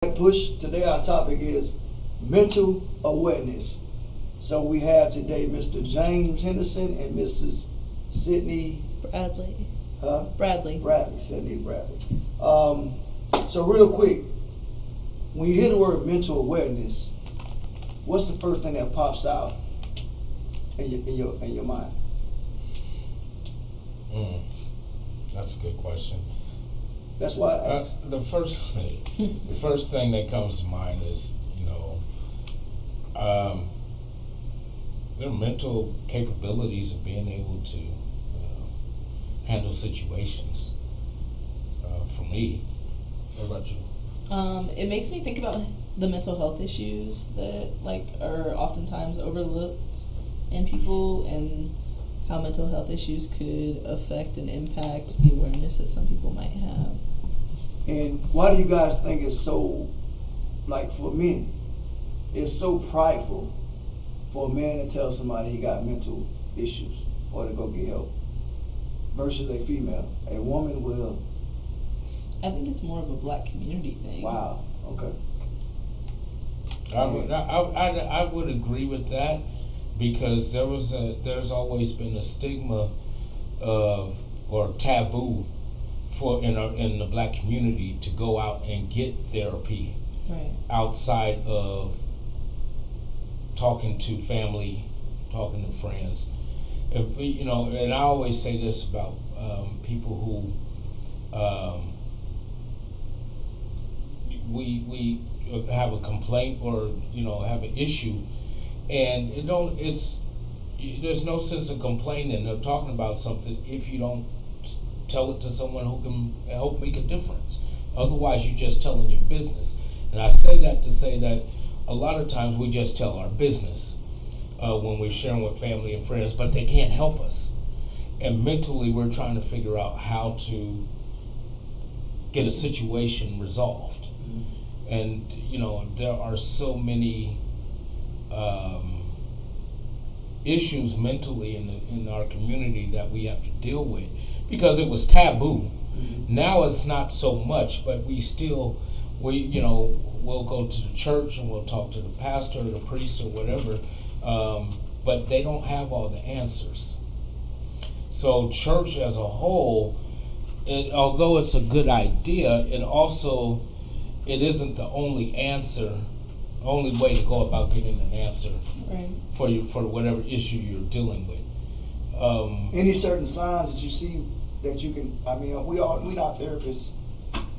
Push. Today our topic is mental awareness. So we have today Mr. James Henderson and Mrs. Sydney Bradley. Bradley, Sydney Bradley. So real quick, when you hear the word mental awareness, what's the first thing that pops out in your mind? That's a good question. That's why I asked. The first thing that comes to mind is, their mental capabilities of being able to handle situations. For me, what about you? It makes me think about the mental health issues that are oftentimes overlooked in people, and how mental health issues could affect and impact the awareness that some people might have. And why do you guys think it's so, for men, it's so prideful for a man to tell somebody he got mental issues or to go get help versus a female? A woman will. I think it's more of a black community thing. Wow. Okay. I would agree with that, because there's always been a stigma of, or taboo in the black community to go out and get therapy, right, outside of talking to family, talking to friends. And I always say this about people who we have a complaint or have an issue, and there's no sense of complaining or talking about something if you don't tell it to someone who can help make a difference. Otherwise, you're just telling your business. And I say that to say that a lot of times we just tell our business when we're sharing with family and friends, but they can't help us. And mentally, we're trying to figure out how to get a situation resolved. Mm-hmm. And there are so many issues mentally in our community that we have to deal with, because it was taboo. Mm-hmm. Now it's not so much, but we'll go to the church and we'll talk to the pastor or the priest or whatever, but they don't have all the answers. So church as a whole, although it's a good idea, it isn't the only answer, only way to go about getting an answer, right, for whatever issue you're dealing with. Any certain signs that you see that you can? We're not therapists.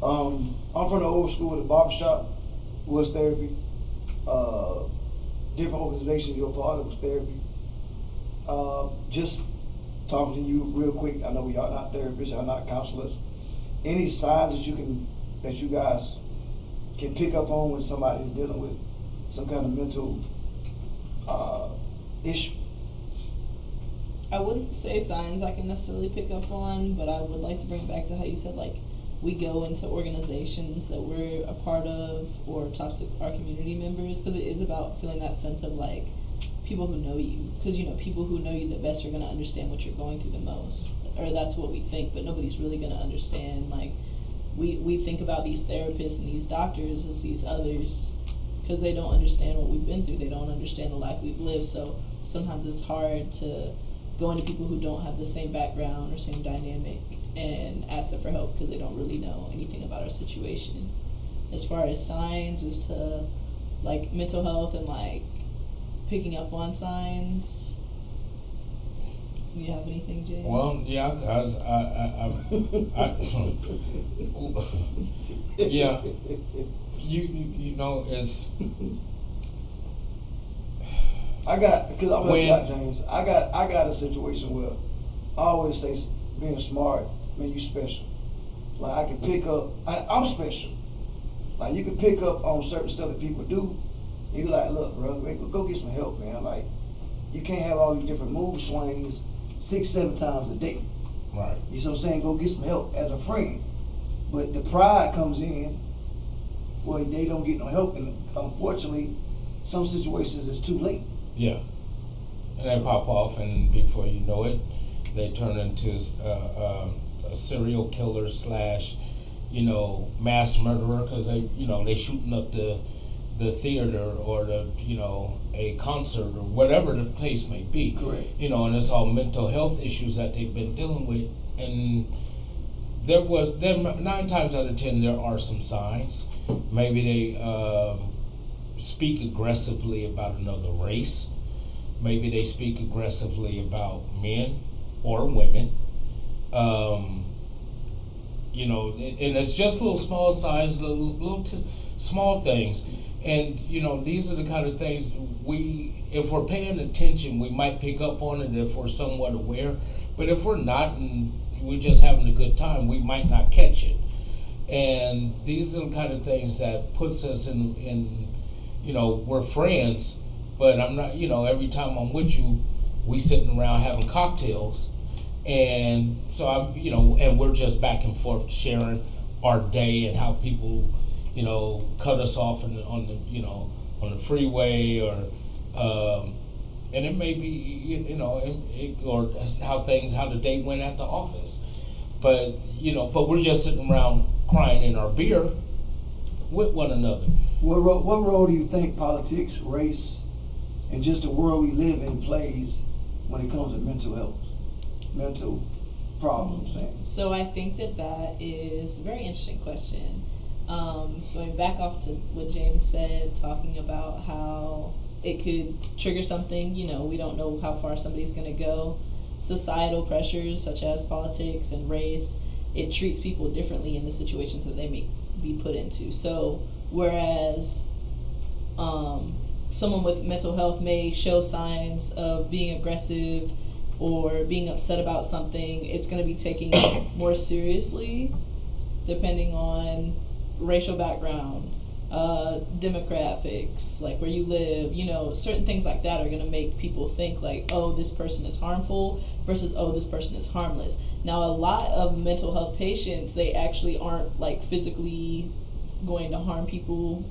I'm from the old school. The barbershop was therapy. Different organizations you're a part of was therapy. Just talking to you real quick. I know we are not therapists. Y'all not counselors. Any signs that you guys can pick up on when somebody's dealing with some kind of mental issue? I wouldn't say signs I can necessarily pick up on, but I would like to bring it back to how you said, we go into organizations that we're a part of or talk to our community members, because it is about feeling that sense of people who know you, because people who know you the best are going to understand what you're going through the most, or that's what we think, but nobody's really going to understand. We think about these therapists and these doctors as these others because they don't understand what we've been through. They don't understand the life we've lived, so sometimes it's hard to go into people who don't have the same background or same dynamic and ask them for help because they don't really know anything about our situation. As far as signs as to mental health and picking up on signs, do you have anything, James? Well, yeah, yeah, it's. Because I'm like James. I got a situation where I always say, being smart, man, you special. I can pick up. I'm special. You can pick up on certain stuff that people do. You're look, bro, go get some help, man. You can't have all these different mood swings 6-7 times a day. Right. You know what I'm saying? Go get some help as a friend. But the pride comes in where they don't get no help, and unfortunately, some situations it's too late. Yeah. And they pop off, and before you know it, they turn into a serial killer / mass murderer because they shooting up the theater or a concert or whatever the case may be. Correct. And it's all mental health issues that they've been dealing with. And there 9 times out of 10 there are some signs. Maybe they speak aggressively about another race. Maybe they speak aggressively about men or women. And it's just little small signs, little small things. And, these are the kind of things if we're paying attention, we might pick up on it if we're somewhat aware. But if we're not and we're just having a good time, we might not catch it. And these are the kind of things that puts us in we're friends, but I'm not, every time I'm with you, we sitting around having cocktails. And so I'm, and we're just back and forth sharing our day and how people, cut us off on the freeway or, and it may be, or how the day went at the office. But, but we're just sitting around crying in our beer with one another. What role do you think politics, race, and just the world we live in plays when it comes to mental problems? So I think that is a very interesting question. Going back off to what James said, talking about how it could trigger something, we don't know how far somebody's going to go. Societal pressures such as politics and race, it treats people differently in the situations that they may be put into. So whereas someone with mental health may show signs of being aggressive or being upset about something, it's going to be taken more seriously depending on racial background, demographics, like where you live, certain things like that are going to make people think like, oh, this person is harmful versus, oh, this person is harmless. Now, a lot of mental health patients, they actually aren't like physically going to harm people.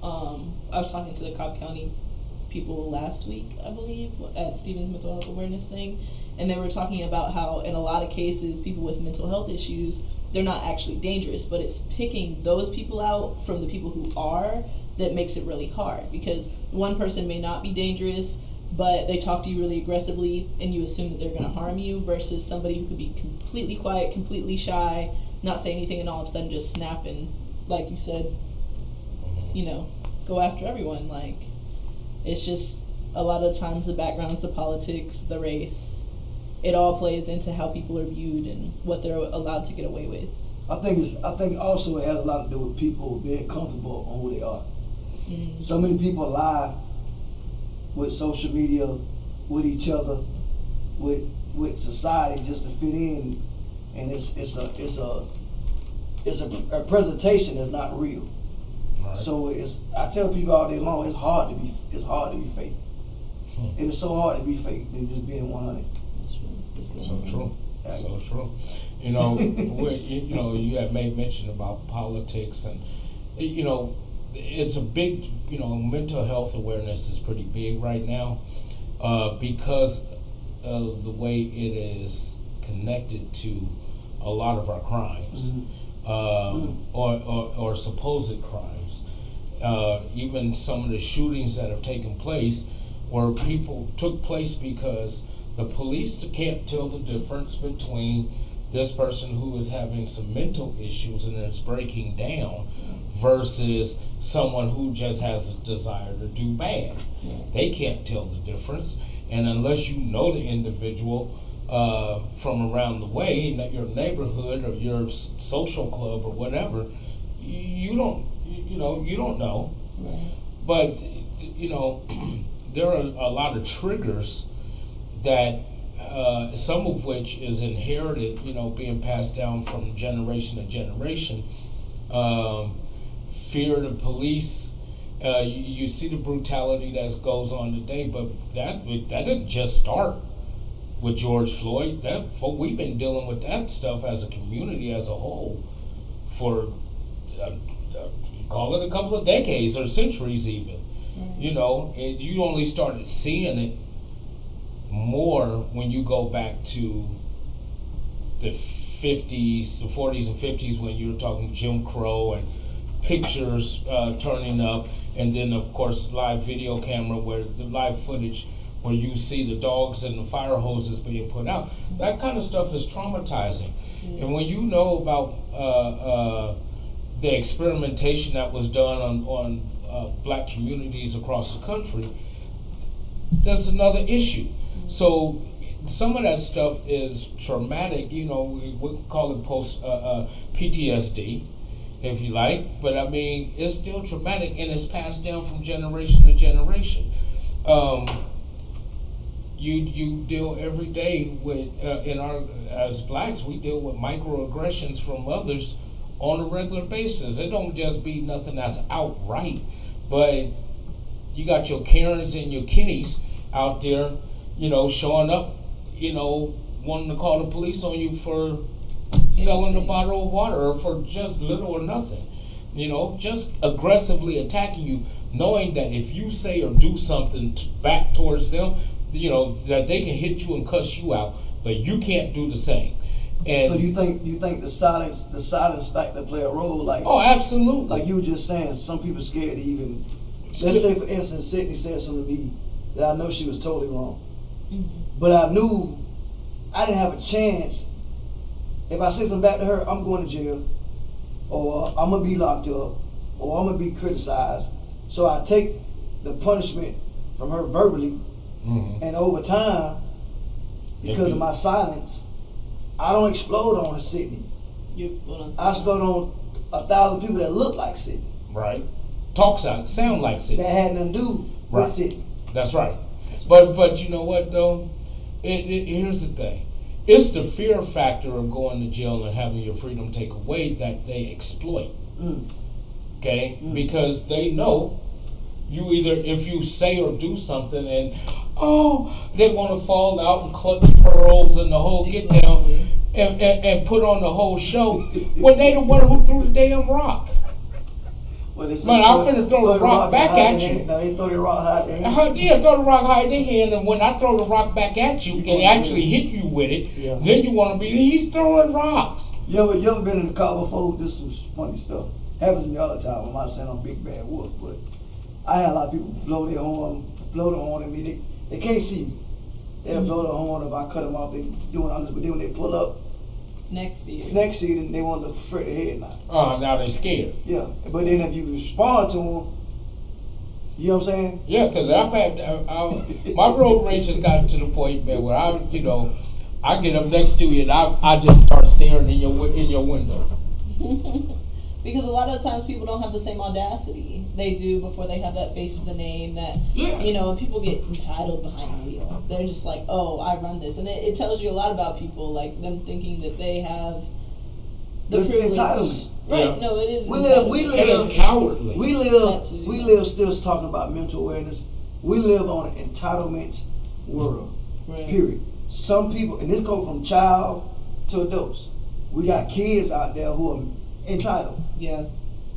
I was talking to the Cobb County people last week, I believe, at Stevens Mental Health Awareness thing, and they were talking about how in a lot of cases, people with mental health issues, they're not actually dangerous, but it's picking those people out from the people who are that makes it really hard, because one person may not be dangerous, but they talk to you really aggressively and you assume that they're going to harm you, versus somebody who could be completely quiet, completely shy, not say anything, and all of a sudden just snap and, like you said, go after everyone. Like, it's just a lot of times the backgrounds, the politics, the race, it all plays into how people are viewed and what they're allowed to get away with. I think also it has a lot to do with people being comfortable on who they are. Mm-hmm. So many people lie with social media, with each other, with society just to fit in, and it's a presentation that's not real. Right. So I tell people all day long, it's hard to be fake, and it's so hard to be fake than just being 100. So true. So true. You have made mention about politics, and it's a big, mental health awareness is pretty big right now, because of the way it is connected to a lot of our crimes, or supposed crimes. Even some of the shootings that have taken place, where people took place because the police can't tell the difference between this person who is having some mental issues and is breaking down versus someone who just has a desire to do bad. They can't tell the difference, and unless you know the individual from around the way, your neighborhood or your social club or whatever, you don't know. Right. But there are a lot of triggers that some of which is inherited, being passed down from generation to generation. Fear of the police. You see the brutality that goes on today, but that didn't just start with George Floyd. We've been dealing with that stuff as a community as a whole for call it a couple of decades or centuries even. Mm-hmm. You only started seeing it more when you go back to the 50s, the 40s and 50s, when you were talking Jim Crow and pictures turning up, and then of course live video camera, where the live footage where you see the dogs and the fire hoses being put out. That kind of stuff is traumatizing. Yes. And when you know about the experimentation that was done on black communities across the country, that's another issue. So some of that stuff is traumatic. You know, we call it post PTSD, if you like. But I mean, it's still traumatic, and it's passed down from generation to generation. You deal every day with as blacks, we deal with microaggressions from others on a regular basis. It don't just be nothing that's outright, but you got your Karens and your Kennies out there, showing up, wanting to call the police on you for selling a bottle of water, or for just little or nothing, just aggressively attacking you, knowing that if you say or do something back towards them, that they can hit you and cuss you out, but you can't do the same. And so you think the silence factor play a role? Like, oh, absolutely. Like you were just saying, some people scared to even. Let's say, for instance, Sydney said something to me that I know she was totally wrong, but I knew I didn't have a chance. If I say something back to her, I'm going to jail, or I'm gonna be locked up, or I'm gonna be criticized. So I take the punishment from her verbally. And over time, because of my silence, I don't explode on Sydney. You explode on Sydney. I explode on 1,000 people that look like Sydney. Right. Sound like Sydney. That had nothing to do with Sydney. That's right. But you know what though? Here's the thing. It's the fear factor of going to jail and having your freedom taken away that they exploit. Okay? Because they know you either, if you say or do something, and they want to fall out and clutch pearls and the whole get down and put on the whole show when they the one who threw the damn rock. Well, I'm finna throw the rock back at you. No, they throw the rock high in their hand. Yeah, throw the rock high in their hand, and when I throw the rock back at you and actually hit you with it, then you want to be, he's throwing rocks. You ever been in the car before? This is some funny stuff. Happens to me all the time. I'm not saying I'm Big Bad Wolf, but I had a lot of people blow the horn at me. They can't see me. They'll blow the horn if I cut them off. They doing all this, but then when they pull up next to you, then they want to look straight ahead now. Now they're scared. Yeah, but then if you respond to them, you know what I'm saying? Yeah, because I've had my road rage has gotten to the point, man, where I get up next to you and I just start staring in your window. Because a lot of times people don't have the same audacity they do before they have that face to the name that, and people get entitled behind the wheel. They're just like, oh, I run this. And it tells you a lot about people, like them thinking that they have the privilege. Entitlement. Right, Yeah. No, it is We live, it's cowardly. We live still talking about mental awareness. We live on an entitlement world, period. Some people, and this goes from child to adults. We got kids out there who are entitled. Yeah.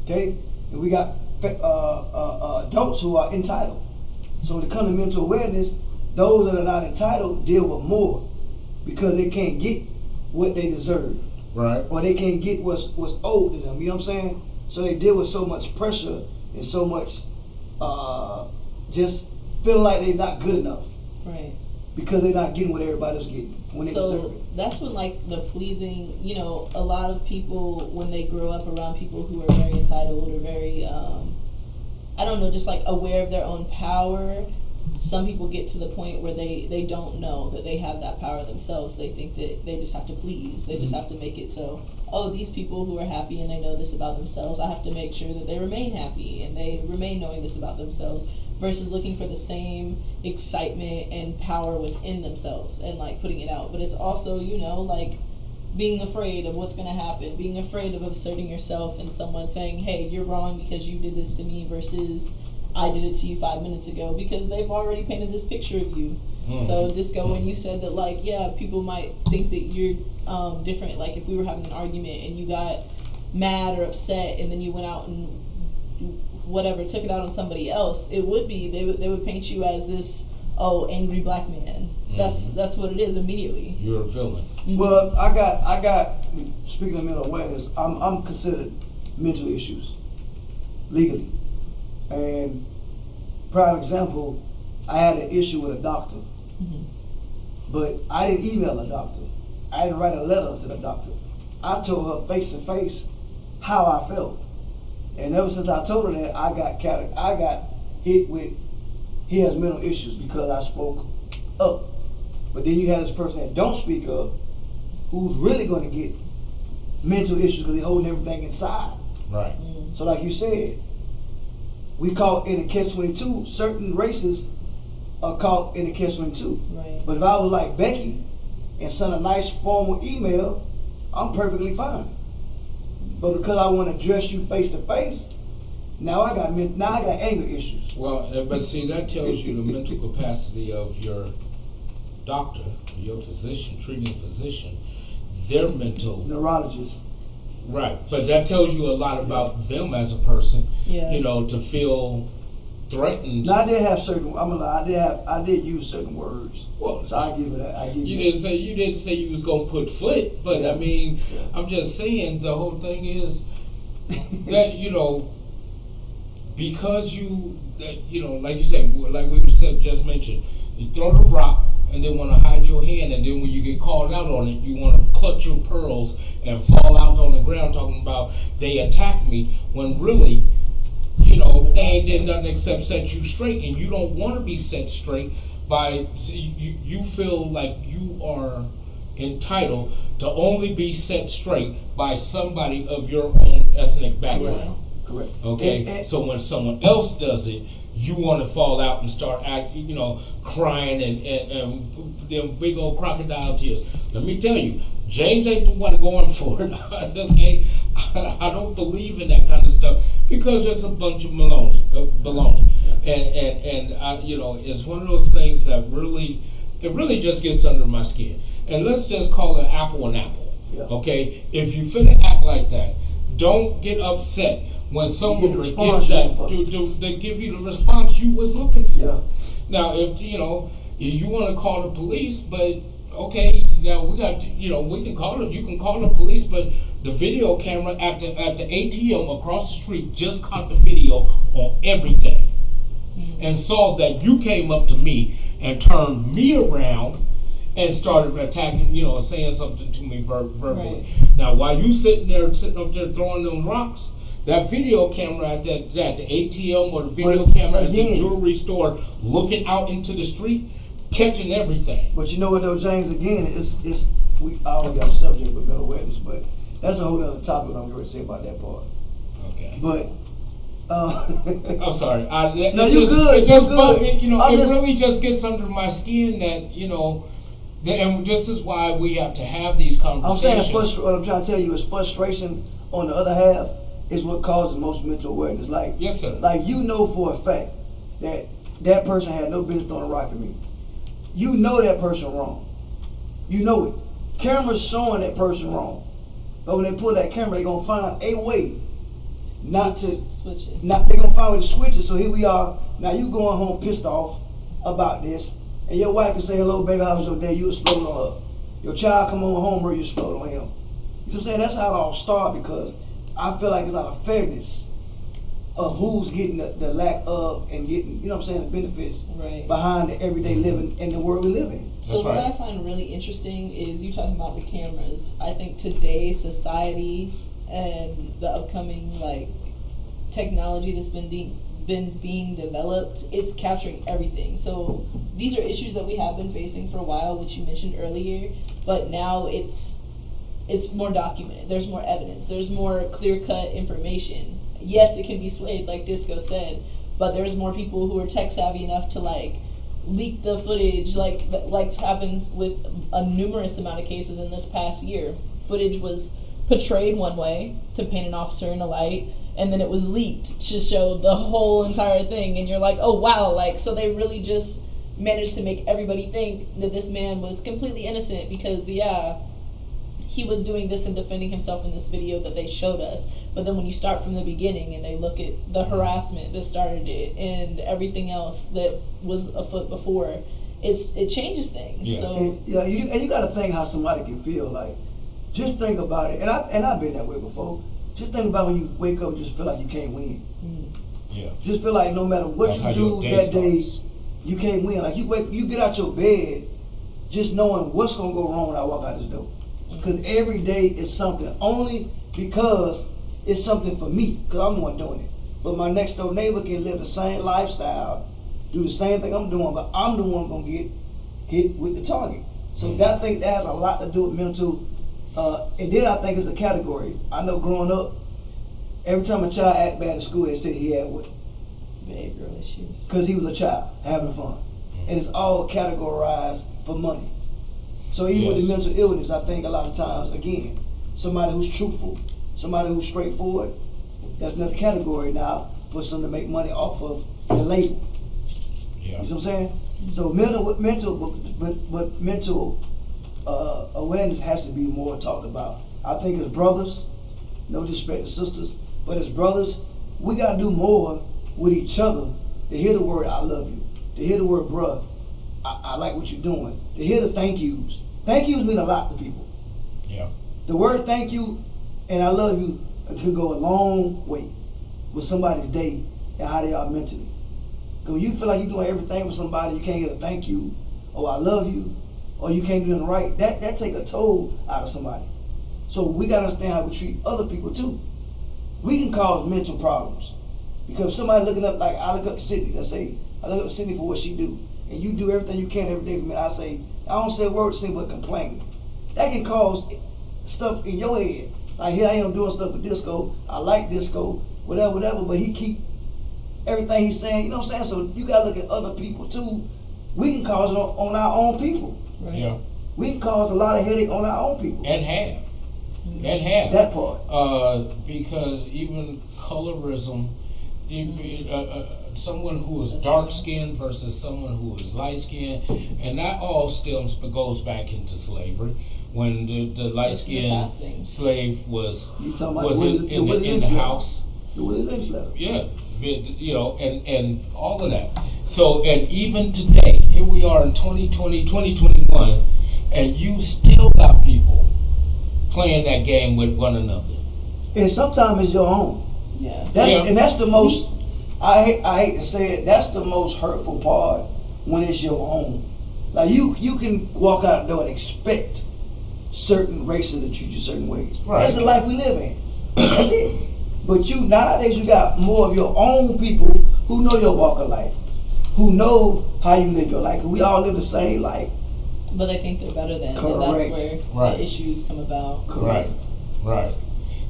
Okay? And we got adults who are entitled. So when it comes to mental awareness, those that are not entitled deal with more because they can't get what they deserve. Right. Or they can't get what's owed to them. You know what I'm saying? So they deal with so much pressure and so much just feeling like they're not good enough. Right. Because they're not getting what everybody's getting when they deserve it. So that's when, like, the pleasing, a lot of people, when they grow up around people who are very entitled or very, just like aware of their own power, some people get to the point where they don't know that they have that power themselves. They think that they just have to please. They just have to make it so, these people who are happy and they know this about themselves, I have to make sure that they remain happy and they remain knowing this about themselves, versus looking for the same excitement and power within themselves and like putting it out. But it's also, like being afraid of what's going to happen, being afraid of asserting yourself and someone saying, hey, you're wrong because you did this to me, versus I did it to you 5 minutes ago, because they've already painted this picture of you. So Disco, when you said that, like, yeah, people might think that you're different, like if we were having an argument and you got mad or upset and then you went out and whatever, took it out on somebody else, it would be, they would paint you as this, angry black man. That's what it is immediately. You're a villain. Well, I got speaking of mental awareness, I'm considered mental issues legally. And prime example, I had an issue with a doctor, but I didn't email a doctor. I didn't write a letter to the doctor. I told her face to face how I felt, and ever since I told her that, I got hit with he has mental issues because I spoke up. But then you have this person that don't speak up, who's really going to get mental issues because they're holding everything inside. Right. So like you said, we caught in a catch-22. Certain races are caught in a catch-22. Right. But if I was like Becky and sent a nice formal email, I'm perfectly fine. But because I want to address you face to face, now I got anger issues. Well, but see, that tells you the mental capacity of your doctor, your physician, treating physician, their mental Neurologist. Right, but that tells you a lot about them as a person. Yeah. You know, to feel threatened. Now I did have certain. I'm gonna lie. I did use certain words. Well, so I give it that. You didn't say you was gonna put foot, but I mean, I'm just saying the whole thing is that because like you said, like we just mentioned, you throw the rock and they want to hide your hand, and then when you get called out on it, you want to clutch your pearls and fall out on the ground talking about they attacked me, when really, they ain't did nothing except set you straight, and you don't want to be set straight by, you feel like you are entitled to only be set straight by somebody of your own ethnic background. Correct. Okay, so when someone else does it, you want to fall out and start crying and them big old crocodile tears. Let me tell you, James ain't the one going for it. Okay, I don't believe in that kind of stuff because it's a bunch of baloney. And it's one of those things that really just gets under my skin. And let's just call it apple and apple. Yeah. Okay, if you finna act like that, don't get upset when someone gives they give you the response you was looking for. Yeah. Now, if you want to call the police, but okay, now we got we can call it. You can call the police, but the video camera at the ATM across the street just caught the video on everything, and saw that you came up to me and turned me around and started attacking, saying something to me verbally. Right. Now, while you sitting up there throwing those rocks, that video camera at the ATM or the video camera at the jewelry store looking out into the street, catching everything. But you know what though, James, again, we already got a subject with mental awareness, but that's a whole other topic I'm going to say about that part. Okay. But I'm sorry. No, you're good. It really just gets under my skin that, and this is why we have to have these conversations. I'm saying what I'm trying to tell you is frustration on the other half is what causes most mental awareness. Like, yes, sir. Like, for a fact that person had no business throwing a rock at me. You know that person wrong. You know it. Camera's showing that person wrong. But when they pull that camera, they're gonna find a way not to switch it. They're gonna find a way to switch it. So here we are. Now you going home pissed off about this, and your wife can say, "Hello, baby, how was your day?" You explode on her. Your child come home, or you explode on him. You know what I'm saying? That's how it all started, because I feel like it's not a fairness of who's getting the lack of and getting, the benefits behind the everyday living in the world we live in. So what I find really interesting is you talking about the cameras. I think today's society and the upcoming technology that's been being developed, it's capturing everything. So these are issues that we have been facing for a while, which you mentioned earlier, but now it's more documented. There's more evidence. There's more clear-cut information. Yes, it can be swayed, like Disco said, but there's more people who are tech savvy enough to leak the footage, like happens with a numerous amount of cases in this past year. Footage was portrayed one way to paint an officer in a light, and then it was leaked to show the whole entire thing, and you're like, oh wow, so they really just managed to make everybody think that this man was completely innocent because he was doing this and defending himself in this video that they showed us. But then when you start from the beginning and they look at the harassment that started it and everything else that was afoot before, it changes things. Yeah. So you got to think how somebody can feel. Like, just think about it. And I've been that way before. Just think about when you wake up and just feel like you can't win. Yeah. Just feel like no matter what That's how you your do day that day, starts. you can't win. Like you get out your bed, just knowing what's gonna go wrong when I walk out this door. Because every day is something. Only because it's something for me. Because I'm the one doing it. But my next door neighbor can live the same lifestyle, do the same thing I'm doing, but I'm the one gonna get hit with the target. So I think that has a lot to do with mental. And then I think it's a category. I know growing up, every time a child act bad at school, they said he had what? Behavioral issues. Because he was a child having fun. And it's all categorized for money. So even with the mental illness, I think a lot of times, again, somebody who's truthful, somebody who's straightforward, that's another category now for some to make money off of the label. Yeah. You see what I'm saying? So mental awareness has to be more talked about. I think as brothers, no disrespect to sisters, but as brothers, we gotta do more with each other to hear the word "I love you," to hear the word "bruh," I like what you're doing, to hear the thank yous. Thank yous mean a lot to people. Yeah. The word "thank you" and "I love you" can go a long way with somebody's day and how they are mentally. Because when you feel like you're doing everything for somebody, you can't get a thank you, or "I love you," or you can't do nothing right, that take a toll out of somebody. So we gotta understand how we treat other people too. We can cause mental problems. Because if somebody looking up, like I look up to Sydney, let's say, I look up to Sydney for what she do, and you do everything you can every day for me, I say, I don't say a word to Sydney but complain. That can cause stuff in your head. Like here I am doing stuff with disco, I like disco, whatever, but he keep everything he's saying, you know what I'm saying? So you gotta look at other people too. We can cause it on our own people. Right. Yeah. We can cause a lot of headache on our own people. And have. And have. That part. Because even colorism, someone who is dark skinned versus someone who is light skinned, and that all still goes back into slavery. When the light skinned slave was in the house. The Willie Lynch letter. Yeah, you know, and all of that. So, and even today, here we are in 2020, 2021, and you still got people playing that game with one another. And sometimes it's your own. Yeah. And that's the most, I hate to say it, that's the most hurtful part when it's your own. Like you can walk out the door and expect certain races to treat you certain ways. Right. That's the life we live in. That's it. But nowadays you got more of your own people who know your walk of life, who know how you live your life. We all live the same life. But they think they're better than. Correct. And that's where the issues come about. Correct. Right.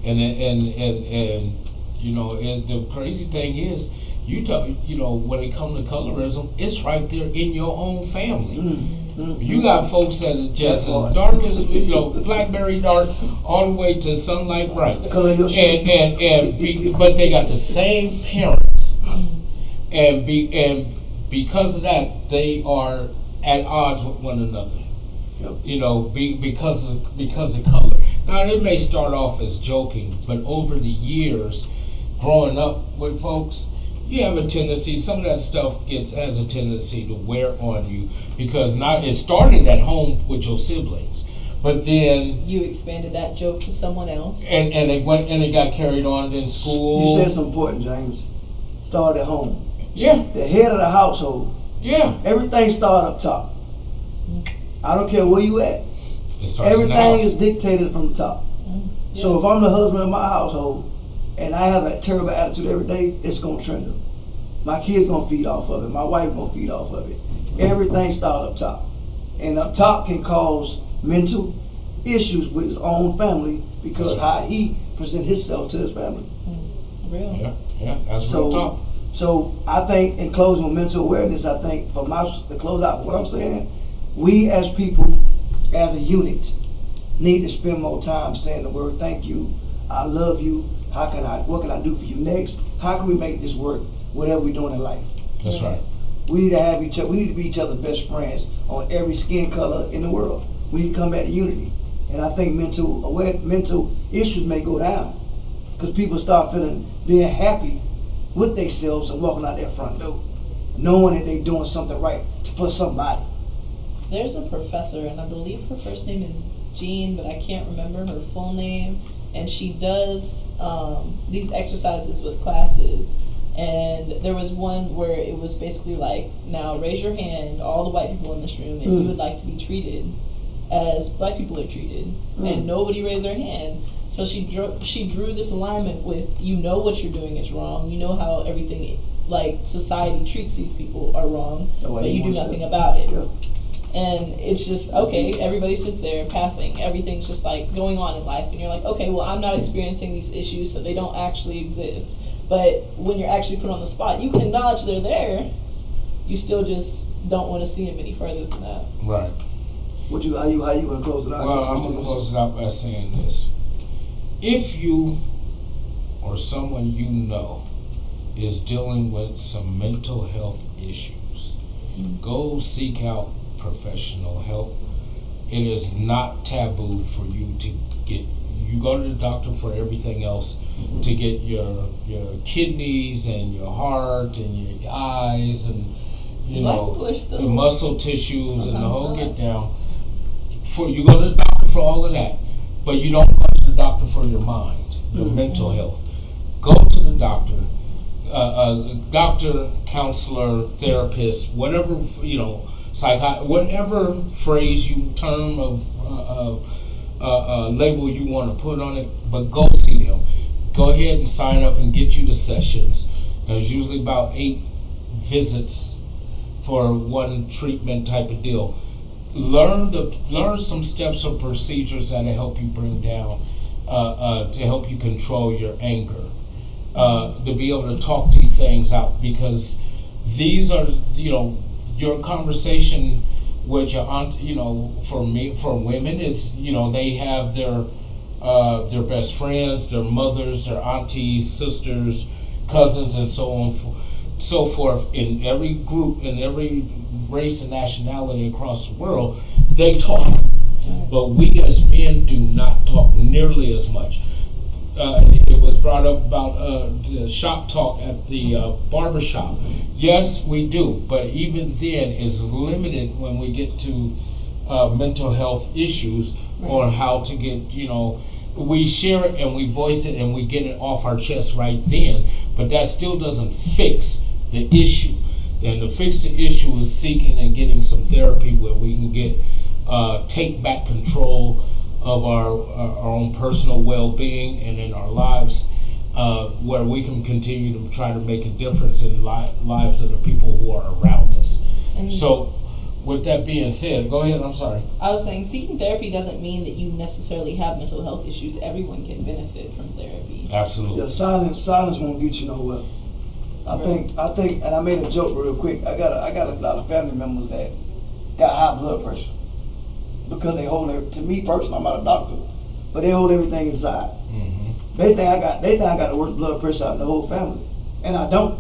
And you know, and the crazy thing is, you know, when it comes to colorism, it's right there in your own family. Mm-hmm. You got folks that are just as dark as, you know, blackberry dark, all the way to sunlight bright, but they got the same parents, and because of that, they are at odds with one another. Yep. You know, because of color. Now it may start off as joking, but over the years, growing up with folks, you have a tendency, some of that stuff has a tendency to wear on you, because now it started at home with your siblings, but then you expanded that joke to someone else, and it got carried on in school. You said something important, James. Start at home. Yeah. The head of the household. Yeah. Everything start up top. I don't care where you at. Everything is dictated from the top. Yeah. So if I'm the husband of my household and I have a terrible attitude every day, it's gonna trend up. My kids gonna feed off of it. My wife gonna feed off of it. Everything start up top, and up top can cause mental issues with his own family because how he present himself to his family. Real. Yeah, that's real talk. So I think in closing with mental awareness, I think to close out what I'm saying, we as people, as a unit, need to spend more time saying the word thank you, I love you, what can I do for you next? How can we make this work, whatever we're doing in life? That's right. We need to have each other, we need to be each other's best friends on every skin color in the world. We need to come back to unity. And I think mental issues may go down because people start being happy with themselves and walking out their front door, knowing that they're doing something right for somebody. There's a professor, and I believe her first name is Jean, but I can't remember her full name. And she does these exercises with classes. And there was one where it was basically like, now raise your hand, all the white people in this room, if you would like to be treated as black people are treated. And nobody raised their hand. So she drew this alignment with, you know what you're doing is wrong. You know how everything, like, society treats these people are wrong, but you do nothing about it. Yeah. And it's just, okay, everybody sits there passing. Everything's just like going on in life. And you're like, okay, well, I'm not experiencing these issues, so they don't actually exist. But when you're actually put on the spot, you can acknowledge they're there. You still just don't want to see them any further than that. Right. How you going to close it out? Well, I'm going to close it out by saying this. If you or someone you know is dealing with some mental health issues, go seek out professional help. It is not taboo for you to get. You go to the doctor for everything else, to get your kidneys and your heart and your eyes and the muscle tissues and the whole get down. You go to the doctor for all of that, but you don't go to the doctor for your mind, your mental health. Go to the doctor, doctor, counselor, therapist, whatever whatever phrase term of label you want to put on it, but go see them. Go ahead and sign up and get you the sessions. There's usually about 8 visits for one treatment type of deal. Learn some steps or procedures that'll help you bring down, to help you control your anger, to be able to talk these things out, because these are, your conversation with your aunt, for women, it's, they have their best friends, their mothers, their aunties, sisters, cousins, and so on, so forth. In every group, in every race and nationality across the world, they talk. But we as men do not talk nearly as much. It was brought up about the shop talk at the barber shop. Yes, we do, but even then it's limited when we get to mental health issues, on how to get, we share it and we voice it and we get it off our chest right then, but that still doesn't fix the issue. And to fix the issue is seeking and getting some therapy where we can get take back control of our own personal well-being and in our lives, where we can continue to try to make a difference in lives of the people who are around us. And so, with that being said, go ahead, I'm sorry. I was saying, seeking therapy doesn't mean that you necessarily have mental health issues. Everyone can benefit from therapy. Absolutely. Yeah, silence won't get you nowhere. I think, and I made a joke real quick. I got a lot of family members that got high blood pressure because they hold it. To me personally, I'm not a doctor, but they hold everything inside. Mm-hmm. They think I got the worst blood pressure out of the whole family, and I don't,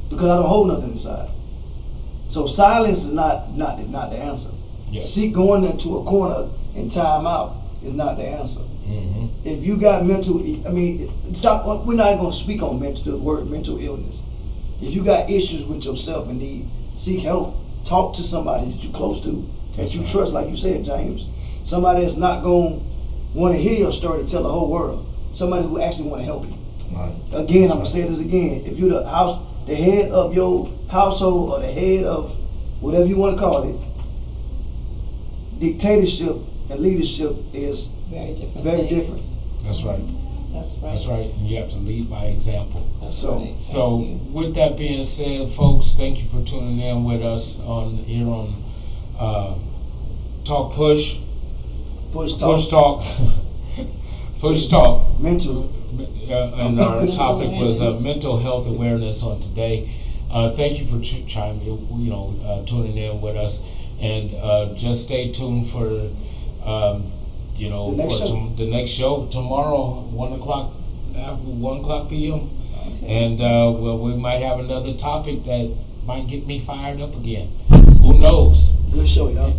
because I don't hold nothing inside. So silence is not the answer. Yes. Going into a corner and time out is not the answer. Mm-hmm. If you got mental, we're not going to speak on the word mental illness. If you got issues with yourself and need, seek help. Talk to somebody that you're close to, that you trust, like you said, James. Somebody that's not going to want to hear your story to tell the whole world. Somebody who actually want to help you. Right. Again, I'm going to say this again. If you're the head of your household, or the head of whatever you want to call it, dictatorship and leadership is very different. That's right. That's right. That's right. And you have to lead by example. That's right. So with that being said, folks, thank you for tuning in with us here on Talk Push. Push Talk. Push Talk. Mental. And our topic was mental health awareness on today. Thank you for tuning in with us, and just stay tuned for the next show tomorrow, 1:00 p.m. Okay, and we might have another topic that might get me fired up again. Who knows? Good show, y'all.